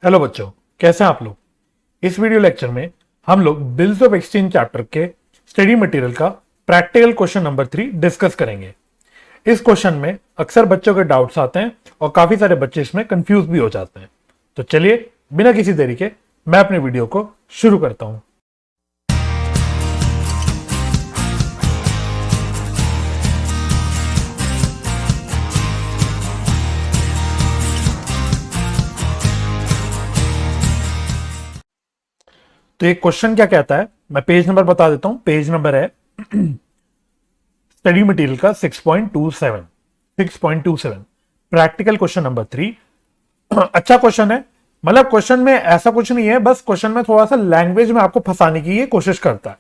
Hello बच्चों, कैसे हैं आप लोग। इस वीडियो लेक्चर में हम लोग बिल्स ऑफ एक्सचेंज चैप्टर के स्टडी मटेरियल का प्रैक्टिकल क्वेश्चन नंबर 3 डिस्कस करेंगे। इस क्वेश्चन में अक्सर बच्चों के डाउट्स आते हैं और काफी सारे बच्चे इसमें कंफ्यूज भी हो जाते हैं। तो चलिए बिना किसी देरी के मैं अपने वीडियो को शुरू करता हूं। तो ये क्वेश्चन क्या कहता है, मैं पेज नंबर बता देता हूं। पेज नंबर है स्टडी मटेरियल का 6.27 प्रैक्टिकल क्वेश्चन नंबर 3। अच्छा क्वेश्चन है, मतलब क्वेश्चन में ऐसा कुछ नहीं है, बस क्वेश्चन में थोड़ा सा लैंग्वेज में आपको फंसाने की ये कोशिश करता है।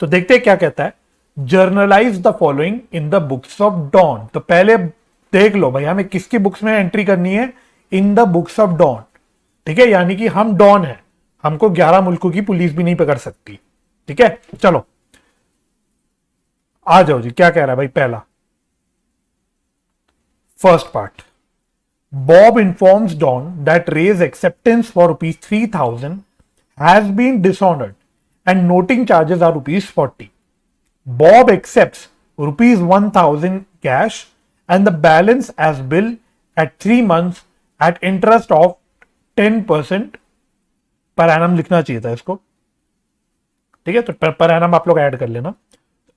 तो देखते हैं क्या कहता है। Journalise the following in the books of Don. तो पहले देख लो भाई, हमें किसकी बुक्स में एंट्री करनी है, in the books of Don. ठीक है, यानी कि हम डॉन है, हमको 11 मुल्कों की पुलिस भी नहीं पकड़ सकती। ठीक है, चलो आ जाओ जी। क्या कह रहा है भाई, पहला first part. Bob informs Don that Ray's acceptance for rupees 3,000 has been dishonored and noting charges are rupees 40. Bob accepts rupees 1,000 cash and the balance as bill at 3 months at interest of 10% per annum लिखना चाहिए था इसको। ठीक है, तो per annum आप लोग add कर लेना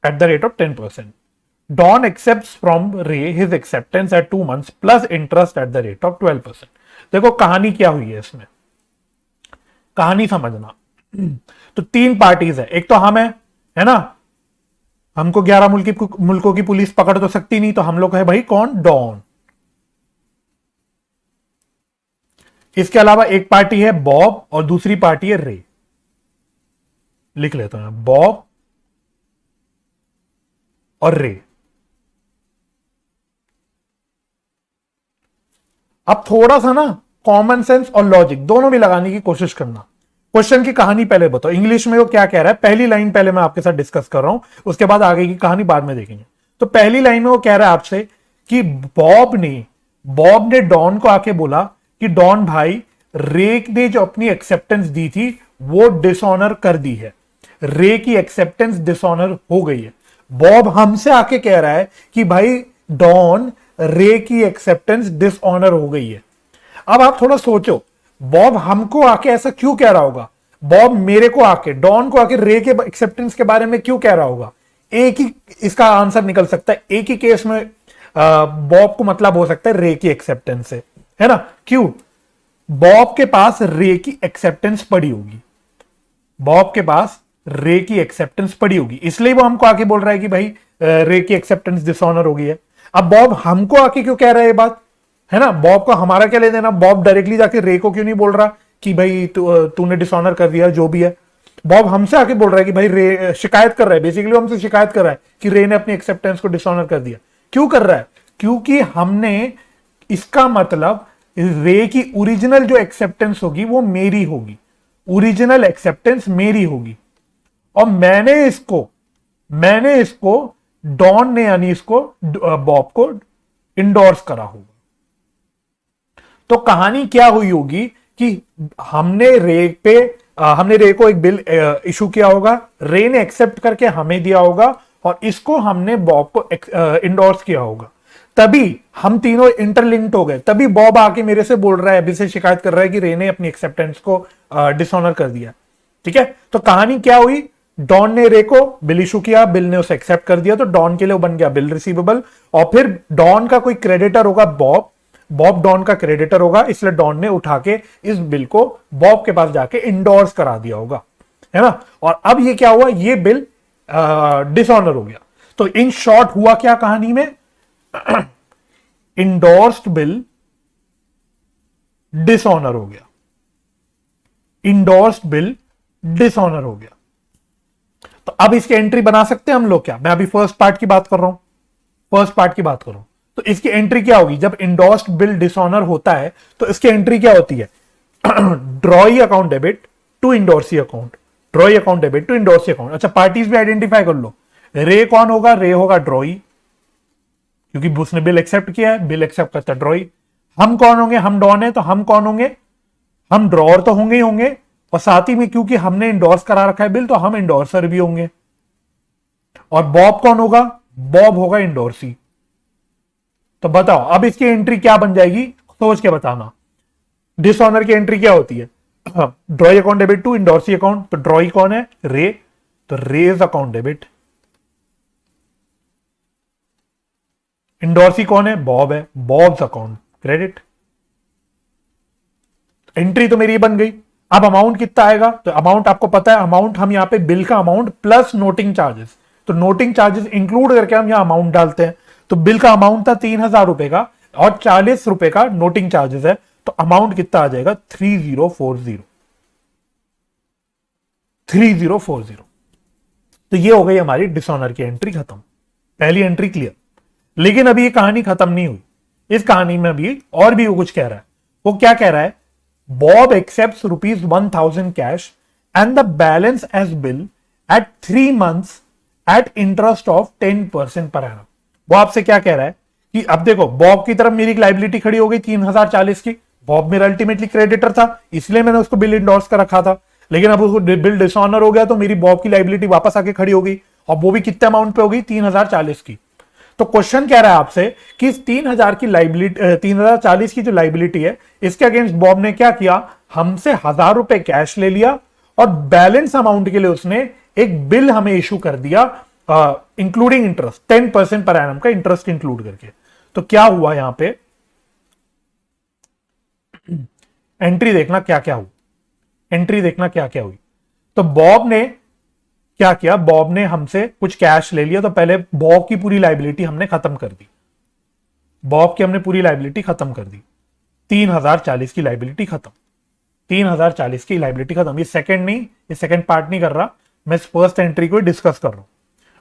at the rate of 10%. Don accepts from Ray his acceptance at 2 months plus interest at the rate of 12%. देखो कहानी क्या हुई है इसमें, कहानी समझना। तो 3 पार्टीज है, एक तो हम है ना, हमको 11 मुल्कों की पुलिस पकड़ तो सकती नहीं, तो हम लोग है भाई कौन, डॉन। इसके अलावा एक पार्टी है बॉब और दूसरी पार्टी है रे। लिख लेता हूं, बॉब और रे। अब थोड़ा सा ना कॉमन सेंस और लॉजिक दोनों भी लगाने की कोशिश करना। क्वेश्चन की कहानी पहले बताओ, इंग्लिश में वो क्या कह रहा है। पहली लाइन पहले मैं आपके साथ डिस्कस कर रहा हूं, उसके बाद आगे की कहानी बाद में देखेंगे। तो पहली लाइन में वो कह रहा है आपसे कि बॉब ने डॉन को आके बोला कि डॉन भाई, रे ने जो अपनी एक्सेप्टेंस दी थी वो डिसऑनर कर दी है, रे की एक्सेप्टेंस डिसऑनर हो गई है। बॉब हमसे आके कह रहा है कि भाई डॉन, रे की एक्सेप्टेंस डिसऑनर हो गई है। अब आप थोड़ा सोचो, बॉब हमको आके ऐसा क्यों कह रहा होगा, बॉब मेरे को आके, डॉन को आके रे के एक्सेप्टेंस के बारे में क्यों कह रहा होगा। एक ही इसका आंसर निकल सकता है, एक ही केस में बॉब को मतलब हो सकता है रे की एक्सेप्टेंस से, है ना। क्यों, बॉब के पास रे की एक्सेप्टेंस पड़ी होगी, बॉब के पास रे की एक्सेप्टेंस पड़ी होगी, इसलिए वो हमको आके बोल रहा है कि भाई रे की एक्सेप्टेंस डिसऑनर हो गई है। अब बॉब हमको आके क्यों कह रहा है ये बात, है ना, बॉब को हमारा क्या ले देना। बॉब डायरेक्टली जाके रे को क्यों नहीं बोल रहा कि भाई तूने डिसऑनर कर दिया, जो भी है। बॉब हमसे आके बोल रहा है कि भाई रे शिकायत कर रहा है, बेसिकली हमसे शिकायत कर रहा है कि रे ने अपनी एक्सेप्टेंस को डिसऑनर कर दिया। क्यों कर रहा है, क्योंकि हमने, इसका मतलब रे की ओरिजिनल जो एक्सेप्टेंस होगी वो मेरी होगी, ओरिजिनल एक्सेप्टेंस मेरी होगी, और मैंने इसको डॉन ने, यानी इसको बॉब को इंडोर्स करा होगा। तो कहानी क्या हुई होगी कि हमने रे को एक बिल इशू किया होगा, रे ने एक्सेप्ट करके हमें दिया होगा, और इसको हमने बॉब को इंडोर्स किया होगा। तभी हम तीनों इंटरलिंक्ड हो गए, तभी बॉब आके मेरे से बोल रहा है, अभी से शिकायत कर रहा है कि रे ने अपनी एक्सेप्टेंस को डिसऑनर कर दिया। ठीक है, तो कहानी क्या हुई, डॉन ने रे को बिल इशू किया, बिल ने उसे एक्सेप्ट कर दिया, तो डॉन के लिए बन गया बिल रिसीवेबल, और फिर डॉन का कोई क्रेडिटर होगा बॉब डॉन का क्रेडिटर होगा, इसलिए डॉन ने उठा के इस बिल को बॉब के पास जाके इंडोर्स करा दिया होगा, है ना। और अब ये क्या हुआ, ये बिल डिसऑनर हो गया। तो इन शॉर्ट हुआ क्या कहानी में, इंडोर्स्ड बिल डिसऑनर हो गया, इंडोर्स्ड बिल डिसऑनर हो गया। तो अब इसकी एंट्री बना सकते हैं हम लोग क्या, मैं अभी फर्स्ट पार्ट की बात कर रहा हूं, तो इसकी एंट्री क्या होगी, जब इंडोर्स्ड बिल डिसऑनर होता है तो इसकी एंट्री क्या होती है, drawee account debit to endorsee account, drawee account debit to endorsee account. अच्छा, पार्टीज भी आइडेंटिफाई कर लो, रे कौन होगा, रे होगा ड्रॉई, क्योंकि उसने बिल एक्सेप्ट किया है, बिल एक्सेप्ट करता है ड्रॉई। हम कौन होंगे, हम डॉन है, तो हम कौन होंगे, हम ड्रॉअर तो होंगे ही होंगे, और साथ ही में क्योंकि हमने इंडोर्स करा रखा है बिल, तो हम इंडोर्सर भी होंगे। और बॉब कौन होगा? बॉब होगा इंडोर्सी। तो बताओ अब इसकी एंट्री क्या बन जाएगी, सोच के बताना। डिसऑनर की एंट्री क्या होती है? Drawee account debit to endorsee account. तो ड्रॉई कौन है? रे। तो रेज अकाउंट डेबिट। इंडोर्सी कौन है? बॉब है। Bobs account credit. एंट्री तो मेरी बन गई। अब अमाउंट कितना आएगा? तो अमाउंट आपको पता है, अमाउंट हम यहां पे बिल का अमाउंट प्लस नोटिंग चार्जेस, तो नोटिंग चार्जेस इंक्लूड करके हम यहां अमाउंट डालते हैं। तो बिल का अमाउंट था 3,000 रुपए का, और 40 रुपए का नोटिंग चार्जेस है, तो अमाउंट कितना आ जाएगा? 3040। 3040। तो ये हो गई हमारी डिसऑनर की एंट्री खत्म। पहली एंट्री क्लियर। लेकिन अभी ये कहानी खत्म नहीं हुई। इस कहानी में भी और भी वो कुछ कह रहा है। वो क्या कह रहा है? Bob accepts ₹1,000 cash and the balance as bill at 3 months at interest of 10% per annum. वो आपसे क्या कह रहा है कि अब देखो, बॉब की तरफ मेरी एक लाइबिलिटी खड़ी हो गई 3,040 की। बॉब मेरा अल्टीमेटली क्रेडिटर था, इसलिए मैंने उसको बिल इंडोर्स कर रखा था। लेकिन अब उसको बिल डिसऑनर हो गया, तो मेरी बॉब की लाइबिलिटी वापस आके खड़ी हो गई, और वो भी कितने अमाउंट पे हो गई? 3,040 की। तो क्वेश्चन कह रहा है आपसे कि इस 3,000 की लाइबिलिटी, 3,040 की जो लाइबिलिटी है, इसके अगेंस्ट बॉब ने क्या किया? हमसे 1,000 रुपए कैश ले लिया, और बैलेंस अमाउंट के लिए उसने एक बिल हमें इशू कर दिया, इंक्लूडिंग इंटरेस्ट, 10% पर एनम का इंटरेस्ट इंक्लूड करके। तो क्या हुआ यहां पे? एंट्री देखना क्या क्या हुई। एंट्री देखना क्या क्या हुई। तो बॉब ने क्या किया? बॉब ने हमसे कुछ कैश ले लिया, तो पहले बॉब की पूरी लाइबिलिटी हमने खत्म कर दी। बॉब की हमने पूरी लाइबिलिटी खत्म कर दी। 3,040 की लाइबिलिटी खत्म। 3,040 की लाइबिलिटी खत्म। ये सेकंड नहीं, ये सेकंड पार्ट नहीं कर रहा, मैं फर्स्ट एंट्री को डिस्कस कर रहा हूं।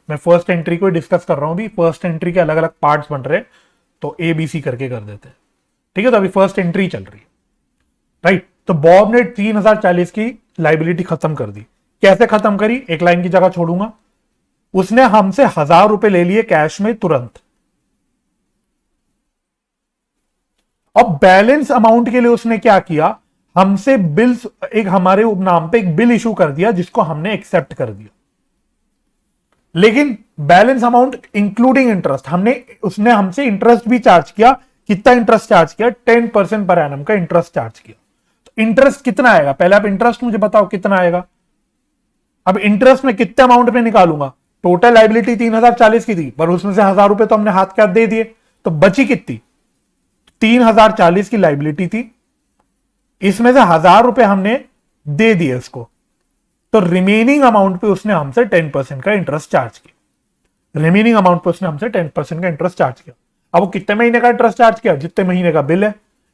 मैं फर्स्ट एंट्री को डिस्कस कर रहा हूं भी। फर्स्ट एंट्री के अलग अलग पार्ट्स बन रहे, तो ए बी सी करके कर देते हैं। ठीक है, तो अभी फर्स्ट एंट्री चल रही है, राइट। तो बॉब ने 3,040 की लाइबिलिटी खत्म कर दी। कैसे खत्म करी? एक लाइन की जगह छोड़ूंगा। उसने हमसे 1,000 रुपए ले लिए कैश में तुरंत, और बैलेंस अमाउंट के लिए उसने क्या किया? हमसे बिल्स, एक हमारे नाम पे एक बिल इशू कर दिया, जिसको हमने एक्सेप्ट कर दिया। लेकिन बैलेंस अमाउंट इंक्लूडिंग इंटरेस्ट, उसने हमसे इंटरेस्ट भी चार्ज किया। कितना इंटरेस्ट चार्ज किया? 10% पर एनम का इंटरेस्ट चार्ज किया। तो इंटरेस्ट कितना आएगा? पहले आप इंटरेस्ट मुझे बताओ कितना आएगा। अब इंटरेस्ट में कितने अमाउंट में निकालूंगा? टोटल लाइबिलिटी 3,040 की थी, पर उसमें से 1,000 रुपए तो हमने हाथ के हाथ दे दिए, तो बची कितनी? 3,040 की लाइबिलिटी थी, इसमें से 1,000 रुपए हमने दे दिए उसको, तो रिमेनिंग अमाउंट पे उसने हमसे 10% का इंटरेस्ट चार्ज किया। रिमेनिंग अमाउंट पे उसने हमसे 10% का इंटरेस्ट चार्ज किया। अब वो कितने महीने का इंटरेस्ट चार्ज किया? जितने महीने का बिल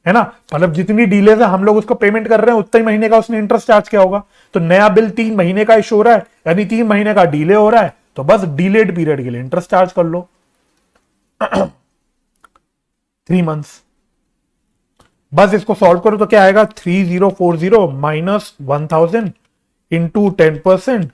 है ना, मतलब जितनी डीले से हम लोग उसको पेमेंट कर रहे हैं, उतने महीने का उसने इंटरेस्ट चार्ज किया होगा। तो नया बिल 3 महीने का इशू हो रहा है, यानी 3 महीने का डीले हो रहा है, तो बस डीलेड पीरियड के लिए इंटरेस्ट चार्ज कर लो 3 months। बस इसको सॉल्व करो तो क्या आएगा? 3040 माइनस 1,000 इंटू 10%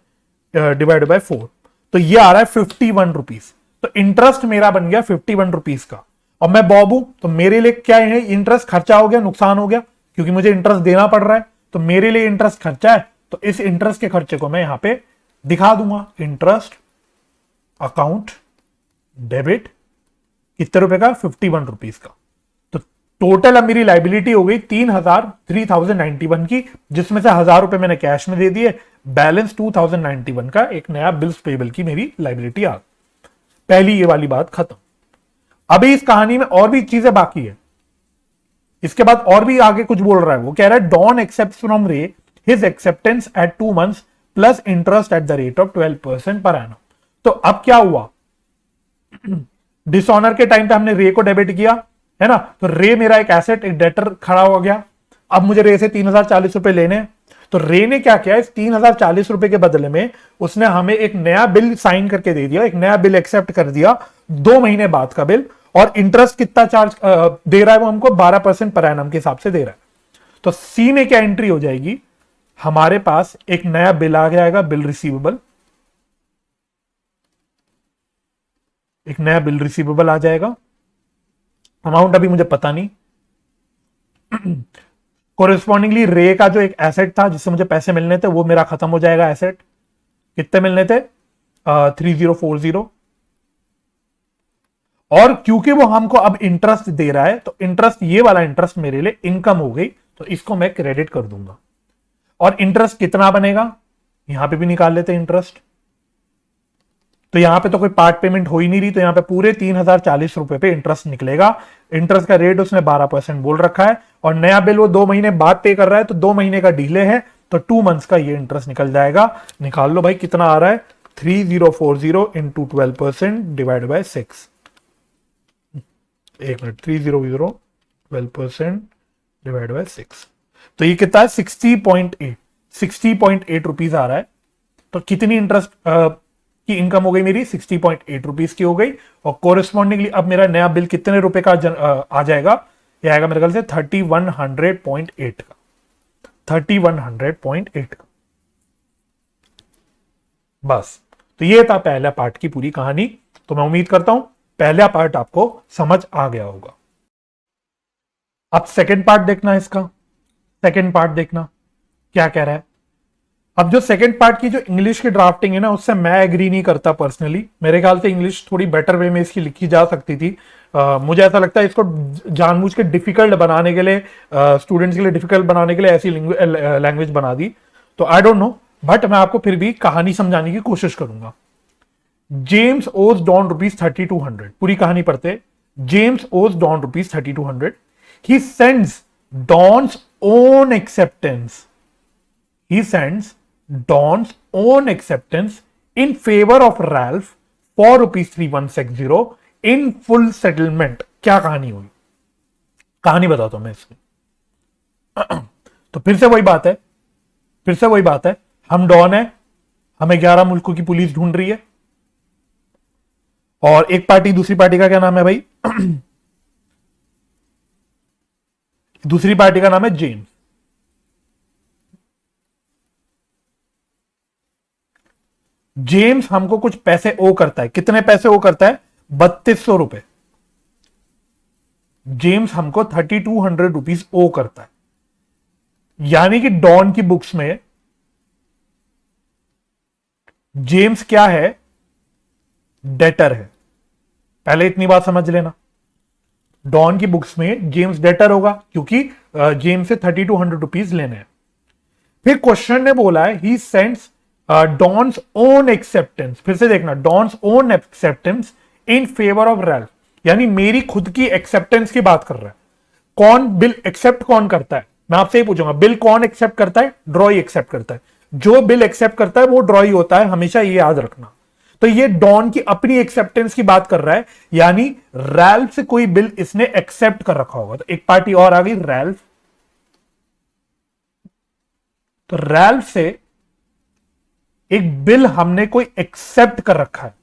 डिवाइड बाय 4। तो ये आ रहा है 51 रुपीज। तो इंटरेस्ट मेरा बन गया 51 रुपीज का। और मैं बॉब हूं, तो मेरे लिए क्या है? इंटरेस्ट खर्चा हो गया, नुकसान हो गया, क्योंकि मुझे इंटरेस्ट देना पड़ रहा है। तो मेरे लिए इंटरेस्ट खर्चा है, तो इस इंटरेस्ट के खर्चे को मैं यहां पे दिखा दूंगा, इंटरेस्ट अकाउंट डेबिट। कितने रुपए का? 51 रुपीज का। तो टोटल अब मेरी लाइबिलिटी हो गई 3,091 की, जिसमें से 1,000 रुपए मैंने कैश में दे दिए, बैलेंस 2,091 का एक नया बिल्स पेबल की मेरी लाइबिलिटी आ गई। पहली ये वाली बात खत्म। अभी इस कहानी में और भी चीजें बाकी है। इसके बाद और भी आगे कुछ बोल रहा है। वो कह रहा है Don accepts from Ray his acceptance at 2 months plus interest at the rate of 12% per annum. तो अब क्या हुआ? डिसऑनर के टाइम पे हमने रे को डेबिट किया, है ना, तो रे मेरा एक एसेट, एक डेटर खड़ा हो गया। अब मुझे रे से 3,040 रुपए लेने, तो रे ने क्या किया? इस 3,040 रुपए के बदले में उसने हमें एक नया बिल साइन करके दे दिया, एक नया बिल एक्सेप्ट कर दिया 2 महीने बाद का बिल। और इंटरेस्ट कितना चार्ज दे रहा है? वो हमको 12% पर एनम के हिसाब से दे रहा है। तो सी में क्या एंट्री हो जाएगी? हमारे पास एक नया बिल आ जाएगा, बिल रिसीवेबल। एक नया बिल रिसीवेबल आ जाएगा, अमाउंट अभी मुझे पता नहीं कोरिस्पॉन्डिंगली रे का जो एक एसेट था जिससे मुझे पैसे मिलने थे वो मेरा खत्म हो जाएगा। एसेट कितने मिलने थे? 3040। और क्योंकि वो हमको अब इंटरेस्ट दे रहा है तो इंटरेस्ट, ये वाला इंटरेस्ट मेरे लिए इनकम हो गई, तो इसको मैं क्रेडिट कर दूंगा। और इंटरेस्ट कितना बनेगा यहां पे भी निकाल लेते हैं इंटरेस्ट। तो यहां पे तो कोई पार्ट पेमेंट हो ही नहीं रही, तो यहां पे पूरे 3040 रुपए पे इंटरेस्ट निकलेगा। इंटरेस्ट का रेट उसने 12% बोल रखा है, और नया बिल वो 2 महीने बाद पे कर रहा है, तो 2 महीने का डिले है, तो 2 मंथ्स का ये इंटरेस्ट निकल जाएगा। निकाल लो भाई कितना आ रहा है, 3040 इंटू 12% डिवाइड बाय 6। एक मिनट, 3040 12% डिवाइड बाय 6, तो ये कितना है? 60.8 रुपीज आ रहा है। तो कितनी इंटरेस्ट की इनकम हो गई मेरी? 60.8 रुपीज की हो गई। और कोरिस्पॉन्डिंगली अब मेरा नया बिल कितने रुपए का आ जाएगा? ये आएगा मेरे ख्याल से 3100.8 का, 3100.8 का। बस, तो ये था पहला पार्ट की पूरी कहानी। तो मैं उम्मीद करता हूं पहला पार्ट आपको समझ आ गया होगा। अब सेकंड पार्ट देखना है इसका। सेकंड पार्ट देखना क्या कह रहा है। अब जो सेकंड पार्ट की जो इंग्लिश की ड्राफ्टिंग है ना, उससे मैं एग्री नहीं करता पर्सनली। मेरे ख्याल से इंग्लिश थोड़ी बेटर वे में इसकी लिखी जा सकती थी। मुझे ऐसा लगता है इसको जानबूझ के डिफिकल्ट बनाने के लिए, स्टूडेंट्स के लिए डिफिकल्ट बनाने के लिए ऐसी लैंग्वेज बना दी। तो आई डोंट नो, बट मैं आपको फिर भी कहानी समझाने की कोशिश करूंगा। James owes Don ₹3200। पूरी कहानी पढ़ते। James owes Don ₹3200। He sends Don's own acceptance. He sends Don's own acceptance in favor of Ralph for ₹3160 in full settlement। क्या कहानी हुई? कहानी बताता हूं मैं इसकी। तो फिर से वही बात है, फिर से वही बात है। हम डॉन है, हमें 11 मुल्कों की पुलिस ढूंढ रही है, और एक पार्टी, दूसरी पार्टी का क्या नाम है भाई? दूसरी पार्टी का नाम है जेम्स। जेम्स हमको कुछ पैसे ओ करता है। कितने पैसे ओ करता है? 3200 रुपए। जेम्स हमको 3200 रुपीज ओ करता है। यानी कि डॉन की बुक्स में जेम्स क्या है? डेटर है। पहले इतनी बात समझ लेना। डॉन की बुक्स में जेम्स डेटर होगा, क्योंकि जेम्स से 3200 रुपीज लेने हैं। फिर क्वेश्चन ने बोला है he sends Don's own acceptance. फिर से देखना, Don's own acceptance in favour of Ralph, यानी मेरी खुद की एक्सेप्टेंस की बात कर रहा है। कौन बिल एक्सेप्ट कौन करता है? मैं आपसे ही पूछूंगा, बिल कौन एक्सेप्ट करता है? ड्रॉई एक्सेप्ट करता है। जो बिल एक्सेप्ट करता है वो ड्रॉई होता है, हमेशा ये याद रखना। तो ये डॉन की अपनी एक्सेप्टेंस की बात कर रहा है, यानी रैल्फ से कोई बिल इसने एक्सेप्ट कर रखा होगा। तो एक पार्टी और आ गई, रैल्फ। तो रैल्फ से एक बिल हमने कोई एक्सेप्ट कर रखा है,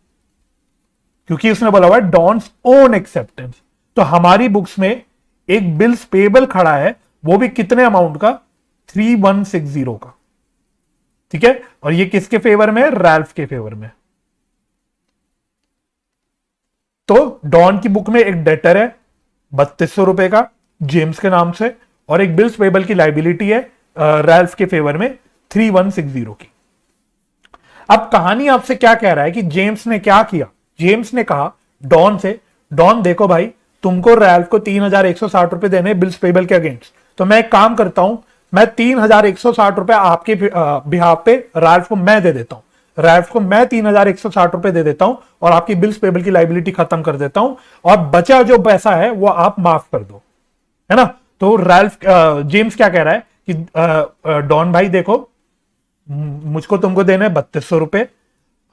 क्योंकि उसने बोला हुआ है डॉन्स ओन एक्सेप्टेंस। तो हमारी बुक्स में एक बिल्स पेबल खड़ा है, वो भी कितने अमाउंट का? 3160 का। ठीक है, और ये किसके फेवर में है? रैल्फ के फेवर में। तो डॉन की बुक में एक डेटर है 3200 रुपए का जेम्स के नाम से, और एक बिल्स पेबल की लाइबिलिटी है रैल्फ के फेवर में 3160 की। अब कहानी आपसे क्या कह रहा है कि जेम्स ने क्या किया? जेम्स ने कहा डॉन से, डॉन देखो भाई, तुमको रैल्फ को 3160 रुपए देने बिल्स पेबल के अगेंस्ट, तो मैं एक काम करता हूं, मैं 3160 रुपए आपके बिहाफ पे रैल्फ को मैं दे देता हूं। रैल्फ को मैं 3160 रुपए दे देता हूं और आपकी बिल्स पेबल की लाइबिलिटी खत्म कर देता हूं, और बचा जो पैसा है वो आप माफ कर दो, है ना। तो रैल्फ जेम्स क्या कह रहा है कि डॉन भाई देखो, मुझको तुमको देने 3200 रुपए,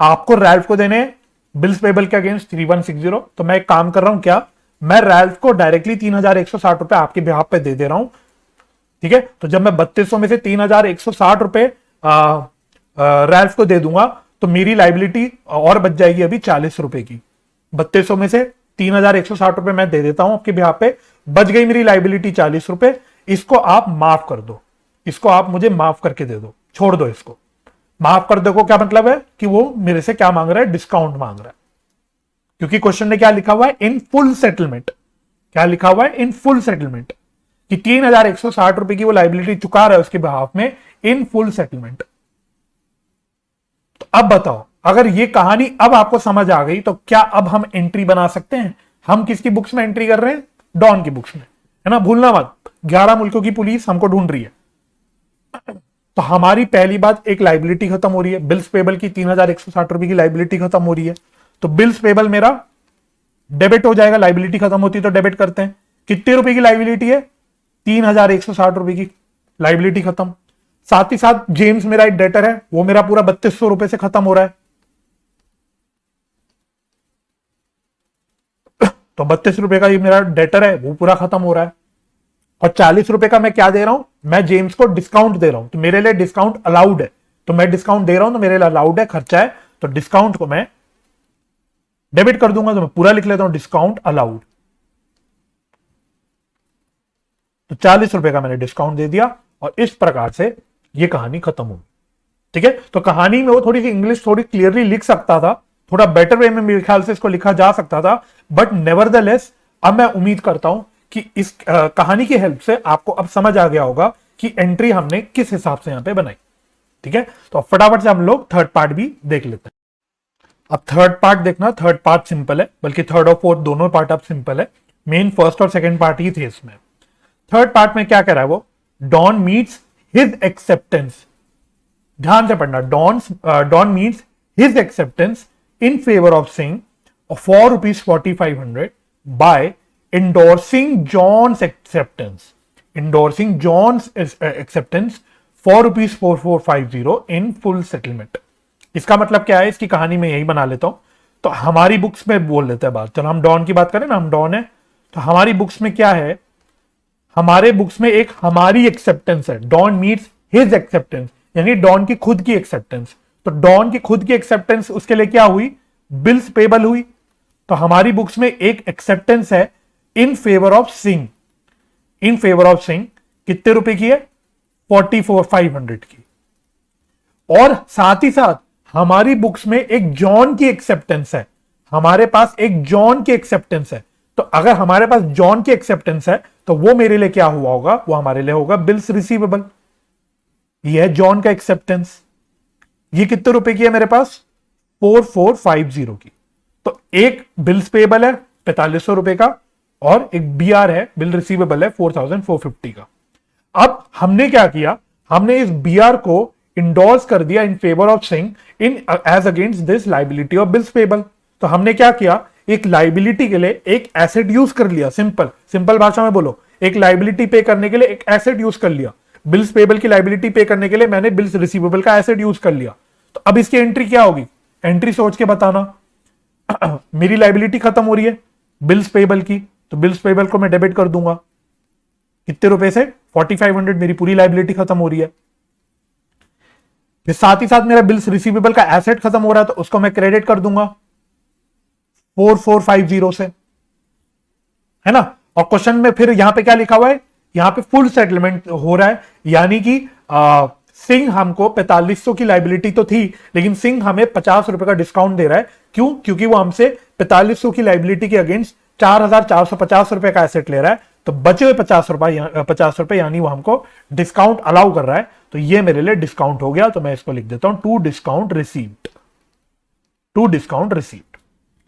आपको रैल्फ को देने बिल्स पेबल के अगेंस्ट 3160। तो मैं एक काम कर रहा हूं, क्या मैं रैल्फ को डायरेक्टली 3160 रुपए आपके बिहाफ पे दे रहा हूं। ठीक है, तो जब मैं 3200 में से 3160 रुपए रैल्फ को दे दूंगा तो मेरी लाइबिलिटी और बच जाएगी अभी 40 रुपए की। 3200 में से 3160 रुपए मैं दे देता हूं आपके बिहाफ पे, बच गई मेरी लाइबिलिटी 40 रुपए। इसको आप माफ कर दो, इसको आप मुझे माफ करके दे दो, छोड़ दो इसको। माफ कर दो को क्या मतलब है कि वो मेरे से क्या मांग रहा है? डिस्काउंट मांग रहा है, क्योंकि क्वेश्चन ने क्या लिखा हुआ है? In full settlement. क्या लिखा हुआ है? इन फुल सेटलमेंट, कि 3,160 रुपए की वो लाइबिलिटी चुका रहा है उसके बिहाफ में इन फुल सेटलमेंट। तो अब बताओ, अगर ये कहानी अब आपको समझ आ गई तो क्या अब हम एंट्री बना सकते हैं? हम किसकी बुक्स में एंट्री कर रहे हैं? डॉन की बुक्स में, है ना, भूलना मत। 11 मुल्कों की पुलिस हमको ढूंढ रही है। तो हमारी पहली बात, एक लाइबिलिटी खत्म हो रही है, बिल्स पेबल की 3,160 रुपए की लाइबिलिटी खत्म हो रही है। तो बिल्स पेबल मेरा डेबिट हो जाएगा, लाइबिलिटी खत्म होती है तो डेबिट करते हैं। कितने रुपए की लाइबिलिटी है? 3,160 रुपए की लाइबिलिटी खत्म। साथ ही साथ जेम्स मेरा एक डेटर है, वो मेरा पूरा 3,200 रुपए से खत्म हो रहा है। तो 32 रुपए का ये मेरा डेटर है, वो पूरा खत्म हो रहा है। और 40 रुपए का मैं क्या दे रहा हूं? मैं जेम्स को डिस्काउंट दे रहा हूं। तो मेरे लिए डिस्काउंट अलाउड है, तो मैं डिस्काउंट दे रहा हूं, तो मेरे लिए अलाउड है, खर्चा है, तो डिस्काउंट को मैं डेबिट कर दूंगा। तो मैं पूरा लिख लेता हूं, डिस्काउंट अलाउड। तो 40 रुपए का मैंने डिस्काउंट दे दिया और इस प्रकार से ये कहानी खत्म होगी। ठीक है, तो कहानी में वो थोड़ी सी इंग्लिश थोड़ी क्लियरली लिख सकता था, थोड़ा बेटर वे में मेरे ख्याल से इसको लिखा जा सकता था, बट नेवरदलेस अब मैं उम्मीद करता हूं कि इस कहानी की हेल्प से आपको अब समझ आ गया होगा कि एंट्री हमने किस हिसाब से यहां पे बनाई। ठीक है, तो अब फटाफट से हम लोग थर्ड पार्ट भी देख लेते हैं। अब थर्ड पार्ट देखना, थर्ड पार्ट सिंपल है, बल्कि थर्ड और फोर्थ दोनों पार्ट अब सिंपल है। मेन फर्स्ट और सेकंड पार्ट ही थे इसमें। थर्ड पार्ट में क्या कह रहा है वो? Don meets his acceptance. ध्यान से पढ़ना, Don meets his acceptance in favour of Singh for ₹4,500 by endorsing John's acceptance, endorsing John's acceptance for ₹4,450 in full settlement। इसका मतलब क्या है? इसकी कहानी में यही बना लेता हूं। तो हमारी बुक्स में बोल लेते हैं बात। चलो हम डॉन की बात करें ना, हम डॉन है, तो हमारी बुक्स में क्या है? हमारे बुक्स में एक हमारी एक्सेप्टेंस है, डॉन मीट्स हिज एक्सेप्टेंस, यानी डॉन की खुद की एक्सेप्टेंस। तो डॉन की खुद की एक्सेप्टेंस उसके लिए क्या हुई? बिल्स पेबल हुई। तो हमारी बुक्स में एक एक्सेप्टेंस है इन favour of Singh. In favour of Singh कितने रुपए की है? 44,500 की। और साथ ही साथ हमारी बुक्स में एक जॉन की एक्सेप्टेंस है, हमारे पास एक जॉन की एक्सेप्टेंस है। तो अगर हमारे पास जॉन की एक्सेप्टेंस है तो वो मेरे लिए क्या हुआ होगा? वो हमारे लिए होगा बिल्स रिसीवेबल। ये है जॉन का एक्सेप्टेंस। ये कितने रुपए की है मेरे पास? 4450 की। तो एक बिल्स पेबल है 4,500 रुपए का और एक बीआर है, बिल रिसीवेबल है 4,450 का। अब हमने क्या किया? हमने इस बीआर को इंडोर्स कर दिया in favour of Singh in as against this liability of bills payable. तो हमने क्या किया? एक लाइबिलिटी के लिए एक एसेट यूज कर लिया। सिंपल भाषा में बोलो, एक लाइबिलिटी पे करने के लिए एक एसेट यूज कर लिया। बिल्स पेबल की लाइबिलिटी पे करने के लिए मैंने बिल्स रिसीवेबल का एसेट यूज कर लिया। तो अब इसकी एंट्री क्या होगी? एंट्री सोच के बताना। मेरी लाइबिलिटी खत्म हो रही है बिल्स पेबल की, तो बिल्स पेबल को मैं डेबिट कर दूंगा। कितने रुपए से? 4500। मेरी पूरी लाइबिलिटी खत्म हो रही है। फिर साथ ही साथ मेरा बिल्स रिसीवेबल का एसेट खत्म हो रहा है, तो उसको मैं क्रेडिट कर दूंगा 4450 से, है ना। और क्वेश्चन में फिर यहां पे क्या लिखा हुआ है? यहां पे फुल सेटलमेंट हो रहा है, यानी कि सिंह हमको 4500 की लाइबिलिटी तो थी, लेकिन सिंह हमें 50 रुपए का डिस्काउंट दे रहा है। क्यों? क्योंकि वो हमसे 4500 की लाइबिलिटी के अगेंस्ट 4,450 रुपए का एसेट ले रहा है। तो बचे हुए 50 रुपए यानी वो हमको डिस्काउंट अलाउ कर रहा है। तो ये मेरे लिए डिस्काउंट हो गया। तो मैं इसको लिख देता हूं to discount received. To discount received.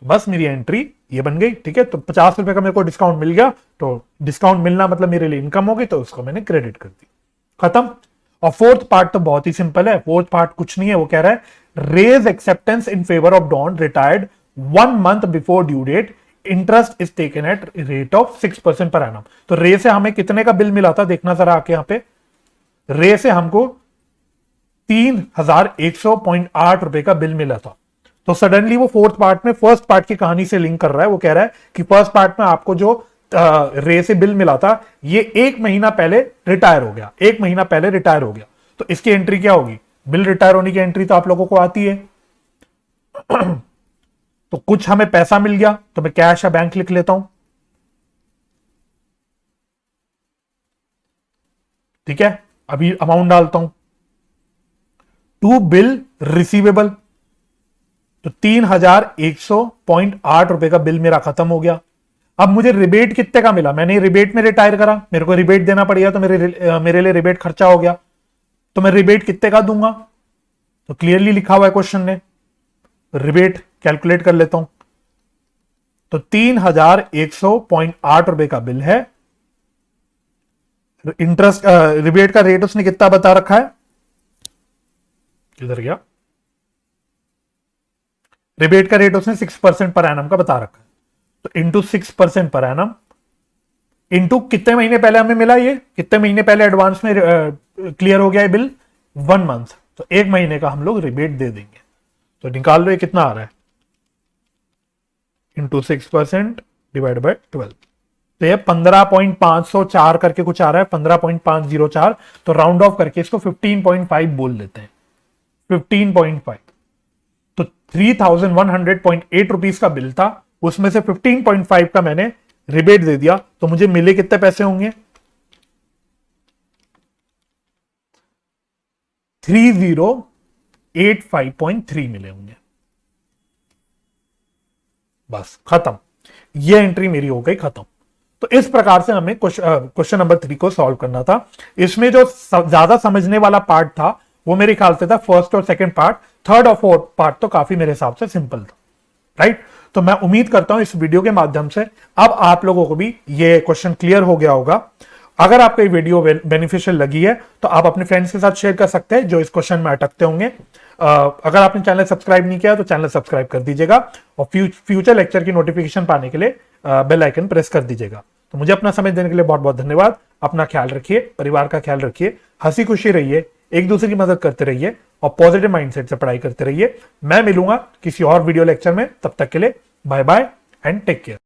बस मेरी एंट्री ये बन गई। ठीक है, तो 50 रुपए का मेरे को डिस्काउंट मिल गया, तो डिस्काउंट मिलना मतलब मेरे लिए इनकम होगी, तो उसको मैंने क्रेडिट कर दी। खत्म। और फोर्थ पार्ट तो बहुत ही सिंपल है। फोर्थ पार्ट कुछ नहीं है, वो कह रहा है Ray's acceptance in favour of Don retired 1 month before due date, interest is taken at rate of 6% per annum. तो रे से हमें कितने का बिल मिला था? देखना जरा आके यहां पे। रे से हमको 3,100.8 रुपए का बिल मिला था। तो सडनली वो फोर्थ पार्ट में फर्स्ट पार्ट की कहानी से लिंक कर रहा है। वो कह रहा है कि फर्स्ट पार्ट में आपको जो रे से बिल मिला था, ये 1 महीना पहले रिटायर हो गया। 1 महीना पहले रिटायर हो गया। तो इसकी एंट्री क्या होगी? बिल रिटायर होने की एंट्री तो आप लोगों को आती है। तो कुछ हमें पैसा मिल गया, तो मैं कैश या बैंक लिख लेता हूं। ठीक है, अभी अमाउंट डालता हूं। टू बिल रिसीवेबल, तो 3,100.8 रुपए का बिल मेरा खत्म हो गया। अब मुझे रिबेट कितने का मिला, मैंने रिबेट में रिटायर करा, मेरे को रिबेट देना पड़ेगा, तो मेरे लिए रिबेट खर्चा हो गया, तो मैं रिबेट कितने का दूंगा, तो क्लियरली लिखा हुआ है क्वेश्चन ने, रिबेट कैलकुलेट कर लेता हूं। तो 3100.8 रुपए का बिल है। इंटरेस्ट रिबेट का रेट उसने कितना बता रखा है, किधर गया, रिबेट का रेट उसने 6% पर एनम का बता रखा है, तो इंटू 6% पर एनम इंटू कितने महीने पहले हमें मिला, ये कितने महीने पहले एडवांस में क्लियर हो गया है बिल, 1 मंथ, तो 1 महीने का हम लोग रिबेट दे देंगे। तो निकाल लो ये कितना आ रहा है, इंटू 6% डिवाइड बाय 12, तो ये 15.504 करके कुछ आ रहा है, 15.504, तो राउंड ऑफ करके इसको 15.5 बोल देते हैं, 15.5। तो 3100.8 रुपीज का बिल था, उसमें से 15.5 का मैंने रिबेट दे दिया, तो मुझे मिले कितने पैसे होंगे, 3085.3 मिले होंगे। बस खत्म, ये एंट्री मेरी हो गई खत्म। तो इस प्रकार से हमें क्वेश्चन नंबर 3 को सॉल्व करना था। इसमें जो ज्यादा समझने वाला पार्ट था वो मेरे ख्याल से था फर्स्ट और सेकंड पार्ट, थर्ड और फोर्थ पार्ट तो काफी मेरे हिसाब से सिंपल था, राइट। तो मैं उम्मीद करता हूं इस वीडियो के माध्यम से अब आप लोगों को भी ये क्वेश्चन क्लियर हो गया होगा। अगर आपको ये वीडियो बेनिफिशियल लगी है तो आप अपने फ्रेंड्स के साथ शेयर कर सकते हैं जो इस क्वेश्चन में अटकते होंगे। अगर आपने चैनल सब्सक्राइब नहीं किया तो चैनल सब्सक्राइब कर दीजिएगा और फ्यूचर लेक्चर की नोटिफिकेशन पाने के लिए बेल आइकन प्रेस कर दीजिएगा। तो मुझे अपना समय देने के लिए बहुत बहुत धन्यवाद। अपना ख्याल रखिए, परिवार का ख्याल रखिए, हंसी खुशी रहिए, एक दूसरे की मदद करते रहिए और पॉजिटिव माइंडसेट से पढ़ाई करते रहिए। मैं मिलूंगा किसी और वीडियो लेक्चर में, तब तक के लिए bye bye and take care.